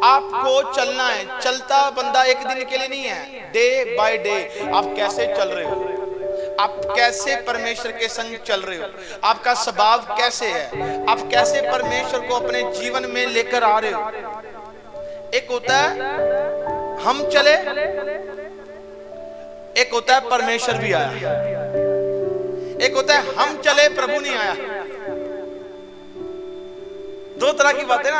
आपको चलना है। चलता बंदा एक दिन के लिए नहीं है, डे बाय डे आप कैसे चल रहे हो, आप कैसे परमेश्वर के संग चल रहे हो, आपका स्वभाव कैसे है, आप कैसे परमेश्वर को अपने जीवन में लेकर आ रहे हो। एक होता है हम चले, एक होता है परमेश्वर भी आया, एक होता है हम चले प्रभु नहीं आया। दो तरह की बातें ना।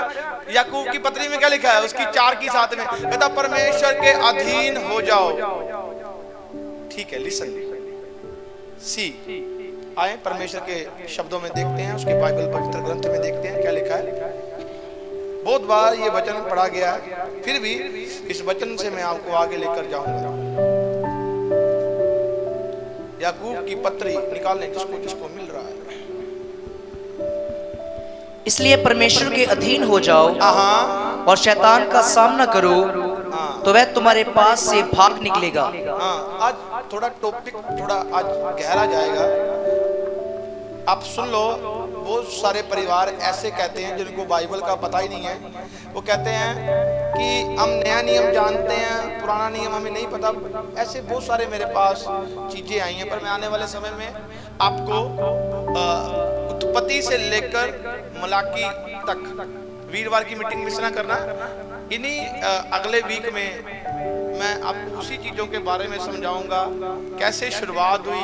याकूब की पत्री में क्या लिखा है, उसकी 4 की 7 में कहता परमेश्वर के अधीन हो जाओ। ठीक है, लिसन सी। आए परमेश्वर के शब्दों में देखते हैं, उसके बाइबल पवित्र ग्रंथ में देखते हैं क्या लिखा है। बहुत बार ये वचन पढ़ा गया है, फिर भी इस वचन से मैं आपको आगे लेकर जाऊंगा। याकूब की पत्री निकालने जिसको मिल रहा है। इसलिए परमेश्वर के अधीन हो जाओ और शैतान का सामना करो, तो वह तुम्हारे पास से भाग निकलेगा। आज थोड़ा टॉपिक थोड़ा आज गहरा जाएगा, आप सुन लो। बहुत सारे परिवार ऐसे कहते हैं जिनको बाइबल का पता ही नहीं है। वो कहते हैं कि हम नया नियम जानते हैं, पुराना नियम हमें नहीं पता। ऐसे बहुत सारे मेरे पास चीजें आई हैं, पर मैं आने वाले समय में आपको उत्पत्ति से लेकर मलाकी तक, वीरवार की मीटिंग मिस ना करना, इन्हीं अगले वीक में मैं आपको उसी चीजों के बारे में समझाऊंगा। कैसे शुरुआत हुई,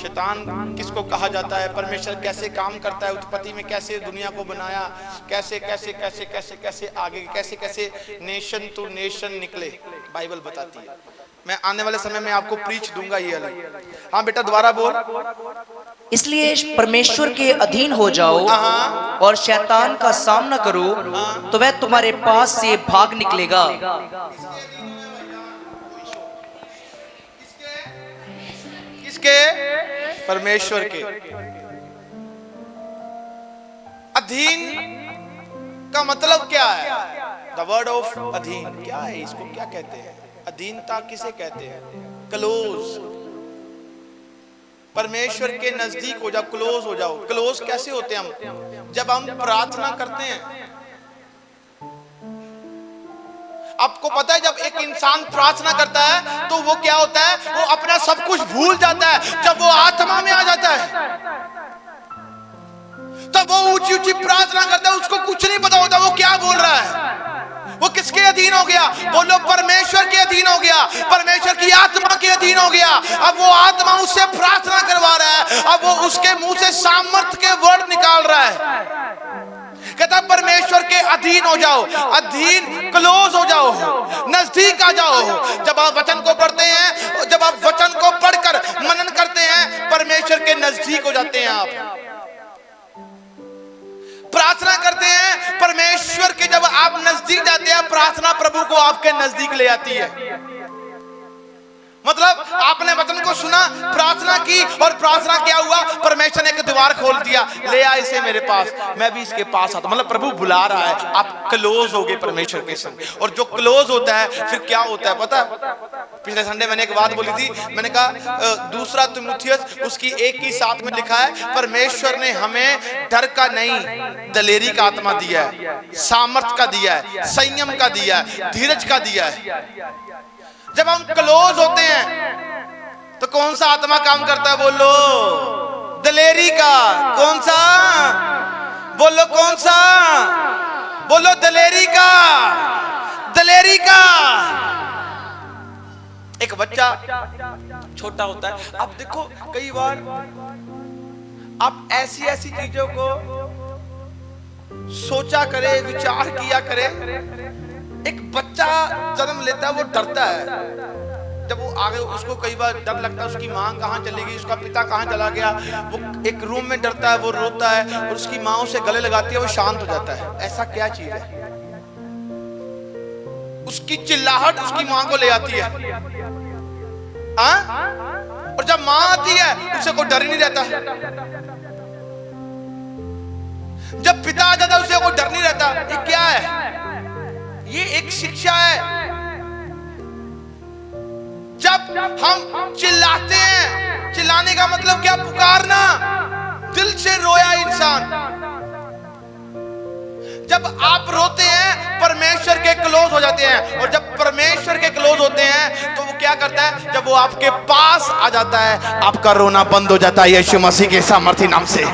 शैतान किसको कहा जाता है, परमेश्वर कैसे काम करता है, उत्पत्ति में कैसे दुनिया को बनाया, कैसे कैसे कैसे कैसे कैसे आगे कैसे कैसे नेशन टू नेशन निकले, बाइबल बताती है। मैं आने वाले समय में आपको प्रीच दूंगा ये अलग। हाँ बेटा दोबारा बोल। इसलिए परमेश्वर के अधीन हो जाओ और शैतान का सामना करो, तो वह तुम्हारे पास से भाग निकलेगा। किसके? परमेश्वर के। अधीन का मतलब क्या है? द वर्ड ऑफ अधीन क्या है, इसको क्या कहते हैं? अधीनता किसे कहते हैं? क्लोज। परमेश्वर के नजदीक हो जाओ, क्लोज हो जाओ। क्लोज कैसे होते हैं हम? जब हम प्रार्थना करते हैं। आपको पता है जब एक इंसान प्रार्थना करता है तो वो क्या होता है, वो अपना सब कुछ भूल जाता है। जब वो आत्मा में आ जाता है तब वो ऊंची ऊंची प्रार्थना करता है, उसको कुछ नहीं पता होता वो क्या बोल रहा है। वो किसके अधीन हो गया? बोलो परमेश्वर के अधीन हो गया, परमेश्वर की आत्मा के अधीन हो गया। अब वो आत्मा उससे प्रार्थना करवा रहा है, अब वो उसके मुंह से सामर्थ्य के वर्ड निकाल रहा है। कहता परमेश्वर के अधीन हो जाओ, अधीन क्लोज हो जाओ, नजदीक आ जाओ। जब आप वचन को पढ़ते हैं, जब आप वचन को पढ़कर मनन करते हैं, परमेश्वर के नजदीक हो जाते हैं। आप प्रार्थना करते हैं, परमेश्वर के जब आप नजदीक जाते हैं, प्रार्थना प्रभु को आपके नजदीक ले आती है। मतलब आपने वचन को सुना, प्रार्थना की, और प्रार्थना क्या हुआ? परमेश्वर ने एक द्वार खोल दिया, ले आ इसे मेरे पास, मैं भी इसके पास आता। मतलब प्रभु बुला रहा है, आप क्लोज हो गए परमेश्वर के संग। और जो क्लोज होता है फिर क्या होता है पता? पिछले संडे मैंने एक बात बोली थी, मैंने कहा दूसरा तीमुथियुस उसकी 1 की 7 में लिखा है, परमेश्वर ने हमें डर का नहीं, दलेरी का आत्मा दिया है, सामर्थ का दिया है, संयम का दिया है, धीरज का दिया है। जब हम क्लोज होते हैं तो कौन सा आत्मा काम करता है? बोलो दलेरी का। कौन सा? बोलो कौन सा? बोलो दलेरी का। दलेरी का। एक बच्चा छोटा होता है, आप देखो कई बार आप ऐसी ऐसी चीजों को सोचा करे, विचार किया करे। एक बच्चा जन्म लेता है, वो डरता है। जब वो आगे उसको कई बार डर लगता है, उसकी माँ कहाँ चली गई, उसका पिता कहाँ चला गया। वो एक रूम में डरता है, वो रोता है, और उसकी माँ उसे गले लगाती है, वो शांत हो जाता है। ऐसा क्या चीज है? उसकी चिल्लाहट उसकी माँ को ले आती है। और जब माँ आती है उसे कोई डर ही नहीं रहता। जब पिता आ जाता है उसे कोई डर नहीं रहता। ये क्या है? ये एक शिक्षा है। जब हम चिल्लाते हैं, चिल्लाने का मतलब क्या? पुकारना, दिल से रोया इंसान। जब आप रोते हैं, परमेश्वर के क्लोज जाते हैं। और जब परमेश्वर के क्लोज होते हैं तो वो क्या करता है, जब वो आपके पास आ जाता है आपका रोना बंद हो जाता है यीशु मसीह के सामर्थी नाम से।